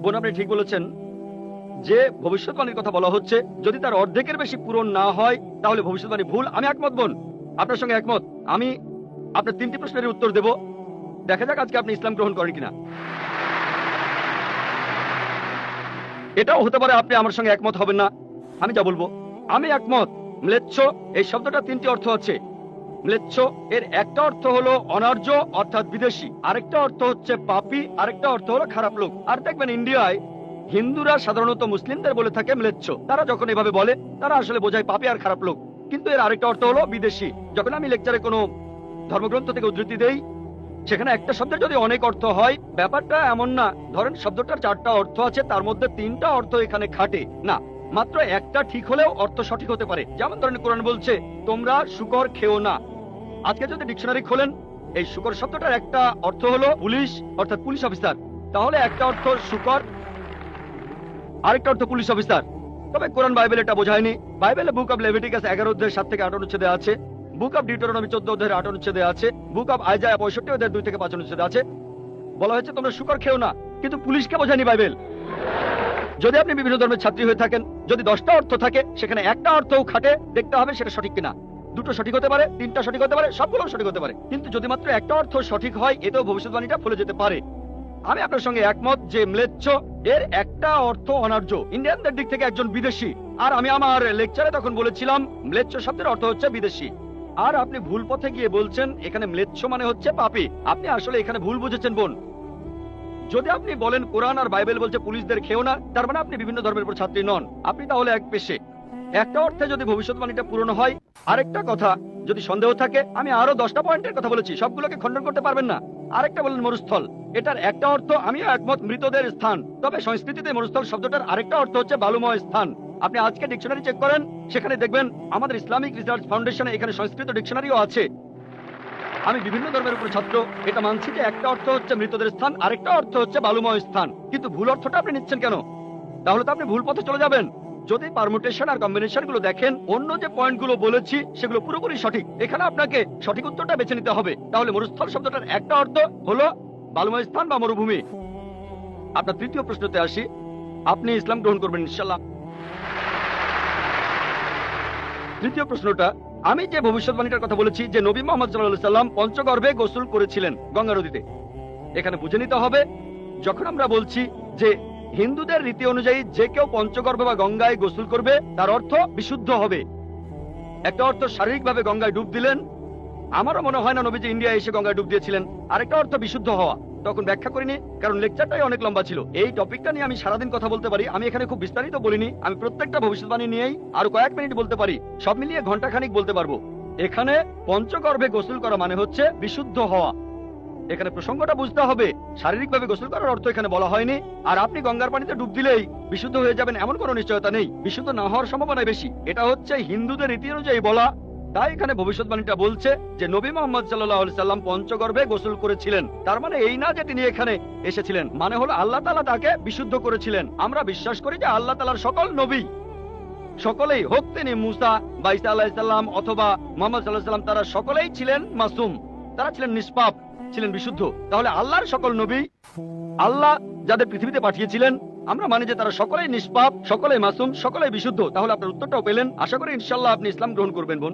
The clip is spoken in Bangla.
বোন, আপনি ঠিক বলেছেন যে ভবিষ্যৎবাণীর কথা বলা হচ্ছে, যদি তার অর্ধেকের বেশি পূরণ না হয় তাহলে ভবিষ্যৎবাণী ভুল। আমি একমত বোন, আপনার সঙ্গে একমত। আমি আপনার 3টি প্রশ্নের উত্তর দেব, দেখা যাক আজকে আপনি ইসলাম গ্রহণ করেন কিনা। এটাও হতে পারে আপনি আমার সঙ্গে একমত হবেন না। আমি যা বলবো, আমি একমত। ম্লেচ্ছ এই শব্দটা 3টি অর্থ আছে। ম্লেচ্ছ এর একটা অর্থ হলো অনার্য অর্থাৎ বিদেশি, আরেকটা অর্থ হচ্ছে পাপী, আরেকটা অর্থ হলো খারাপ লোক। আর দেখবেন ইন্ডিয়ায় হিন্দুরা সাধারণত মুসলিমদের বলে থাকে ম্লেচ্ছ। তারা যখন এভাবে বলে তারা আসলে বোঝায় পাপী আর খারাপ লোক, কিন্তু এর আরেকটা অর্থ হলো বিদেশি। যখন আমি লেকচারে কোনো ধর্মগ্রন্থ থেকে উদ্ধৃতি দেই, সেখানে একটা শব্দের যদি অনেক অর্থ হয়, ব্যাপারটা এমন না ধরেন শব্দটার 4টা অর্থ আছে, তার মধ্যে 3টা অর্থ এখানে খাটে না, মাত্র একটা ঠিক হলেও অর্থ সঠিক হতে পারে। যেমন ধরেন কোরআন বলছে তোমরা শুকর খেও না। আজকে যদি ডিকশনারি খোলেন, এই শুকর শব্দটার একটা অর্থ হলো পুলিশ অর্থাৎ পুলিশ অফিসার, তাহলে একটা অর্থ শুকর, আরেকটা অর্থ পুলিশ অফিসার। তবে কোরআন বাইবেল এটা বোঝায়নি। বাইবেলে বুক অব লেভিটিকাস 11 অধ্যায়ের 7 থেকে 8 অনুচ্ছেদে আছে, বুক অব ডিউটেরোনমি 14 অধ্যায়ের 8 অনুচ্ছেদে আছে, বুক অব আইজায়া 65 অধ্যায়ের 2 থেকে 5 অনুচ্ছেদে আছে, বলা হয়েছে তোমরা শুকর খেও না, কিন্তু পুলিশকে বোঝায়নি বাইবেল। যদি আপনি বিভিন্ন ধর্মের ছাত্রী হয়ে থাকেন, যদি 10টা অর্থ থাকে সেখানে একটা অর্থও খাটে, দেখতে হবে সেটা সঠিক কিনা। 2টো সঠিক হতে পারে, 3টা সঠিক হতে পারে, সবগুলো সঠিক হতে পারে, কিন্তু যদি মাত্র একটা অর্থ সঠিক হয় এতেও ভবিষ্যৎবাণীটা ফলে যেতে পারে। আমি আপনার সঙ্গে একমত যে ম্লেচ্ছ এর একটা অর্থ অনার্য, ইন্ডিয়ানদের দিক থেকে একজন বিদেশি। আর আমি আমার লেকচারে তখন বলেছিলাম ম্লেচ্ছ শব্দের অর্থ হচ্ছে বিদেশি। আর আপনি ভুল পথে গিয়ে বলছেন এখানে ম্লেচ্ছ মানে হচ্ছে পাপী। আপনি আসলে এখানে ভুল বুঝেছেন বোন। যদি আপনি বলেন কোরআন আর বাইবেল বলছে পুলিশদের খেও না, তার মানে আপনি বিভিন্ন ধর্মের উপর ছাত্রী নন, আপনি তাহলে এক পেশে। একটা অর্থে যদি ভবিষ্যৎবাণীটা পূরণ হয়, আরেকটা কথা যদি সন্দেহ থাকে, আমি আরো 10টা পয়েন্টের কথা বলেছি, সবগুলোকে খণ্ডন করতে পারবেন না। আরেকটা বলেন মরুস্থল, এটার একটা অর্থ আমিও একমত, মৃতদের স্থান। তবে সংস্কৃতিতে মরুস্থল শব্দটার আরেকটা অর্থ হচ্ছে বালুময় স্থান। আপনি আজকে ডিকশনারি চেক করেন, সেখানে দেখবেন আমাদের ইসলামিক রিসার্চ ফাউন্ডেশনে এখানে সংস্কৃত ডিকশনারিও আছে। আমি বিভিন্ন ধর্মের উপর ছাত্র, এটা মানছি যে একটা অর্থ হচ্ছে মৃতদের স্থান, আরেকটা অর্থ হচ্ছে বালুময় স্থান, কিন্তু ভুল অর্থটা আপনি নিচ্ছেন কেন? তাহলে তো আপনি ভুল পথে চলে যাবেন। যদি পারমুটেশন আর কম্বিনেশন গুলো দেখেন, অন্য যে পয়েন্ট গুলো বলেছি সেগুলো পুরোপুরি সঠিক। এখানে আপনাকে সঠিক উত্তরটা বেছে নিতে হবে। তাহলে মরুস্থল শব্দটার একটা অর্থ হলো বালুময় স্থান বা মরুভূমি। আপনার 3য় প্রশ্নতে আসি, আপনি ইসলাম গ্রহণ করবেন ইনশাল্লাহ? 3য় প্রশ্নটা, আমি যে ভবিষ্যৎবাণীটার কথা বলেছি যে নবী মুহাম্মদ সাল্লাল্লাহু আলাইহি সাল্লাম পঞ্চগর্ভে গোসল করেছিলেন গঙ্গা নদীতে, এখানে বুঝে নিতে হবে যখন আমরা বলছি যে হিন্দুদের রীতি অনুযায়ী যে কেউ পঞ্চগর্ভে বা গঙ্গায় গোসল করবে তার অর্থ বিশুদ্ধ হবে। একটা অর্থ শারীরিকভাবে গঙ্গায় ডুব দিলেন, আমারও মনে হয় না নবীজি ইন্ডিয়া এসে গঙ্গায় ডুব দিয়েছিলেন। আরেকটা অর্থ বিশুদ্ধ হওয়া, তখন ব্যাখ্যা করিনি কারণ লেকচারটাই অনেক লম্বা ছিল। এই টপিকটা নিয়ে আমি সারাদিন কথা বলতে পারি, আমি এখানে খুব বিস্তারিত বলিনি। আমি প্রত্যেকটা ভবিষ্যৎবাণী নিয়েই আরো কয়েক মিনিট বলতে পারি, সব মিলিয়ে ঘন্টাখানিক বলতে পারবো। এখানে পঞ্চগর্ভে গোসল করা মানে হচ্ছে বিশুদ্ধ হওয়া। এখানে প্রসঙ্গটা বুঝতে হবে, শারীরিকভাবে গোসল করার অর্থ এখানে বলা হয়নি। আর আপনি গঙ্গার পানিতে ডুব দিলেই বিশুদ্ধ হয়ে যাবেন এমন কোনো নিশ্চয়তা নেই, বিশুদ্ধ না হওয়ার সম্ভাবনা বেশি। এটা হচ্ছে হিন্দুদের রীতি অনুযায়ী বলা। তাই এখানে ভবিষ্যৎবাণীটা বলছে যে নবী মুহাম্মদ সাল্লাল্লাহু আলাইহি সাল্লাম পঞ্চগর্ভে গোসল করেছিলেন, তার মানে এই না যে তিনি এখানে এসেছিলেন, মানে হলো আল্লাহ তাআলা তাকে বিশুদ্ধ করেছিলেন। আমরা বিশ্বাস করি যে আল্লাহ তাআলার সকল নবী, সকলেই হোক তিনি মুসা বা ঈসা আলাইহিস সালাম অথবা মুহাম্মদ সাল্লাল্লাহু আলাইহি সাল্লাম, তারা সকলেই ছিলেন মাসুম, তারা ছিলেন নিষ্পাপ, ছিলেন বিশুদ্ধ। তাহলে আল্লাহর সকল নবী, আল্লাহ যাদের পৃথিবীতে পাঠিয়েছিলেন, আমরা মানি যে তারা সকলেই নিষ্পাপ, সকলেই মাসুম, সকলেই বিশুদ্ধ। তাহলে আপনার উত্তরটাও পেলেন। আশা করি ইনশাআল্লাহ আপনি ইসলাম গ্রহণ করবেন বোন।